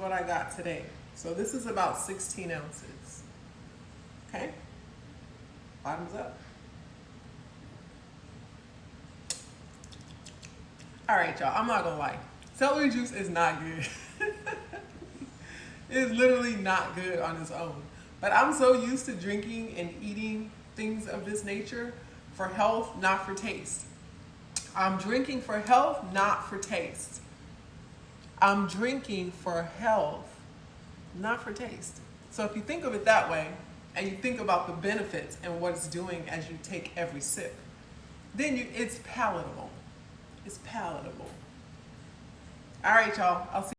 what I got today. So this is about 16 ounces. Okay? Bottoms up. All right, y'all, I'm not gonna lie. Celery juice is not good. It's literally not good on its own. But I'm so used to drinking and eating things of this nature for health, not for taste. I'm drinking for health, not for taste. I'm drinking for health, not for taste. So if you think of it that way, and you think about the benefits and what it's doing as you take every sip, then it's palatable. It's palatable. All right, y'all. I'll see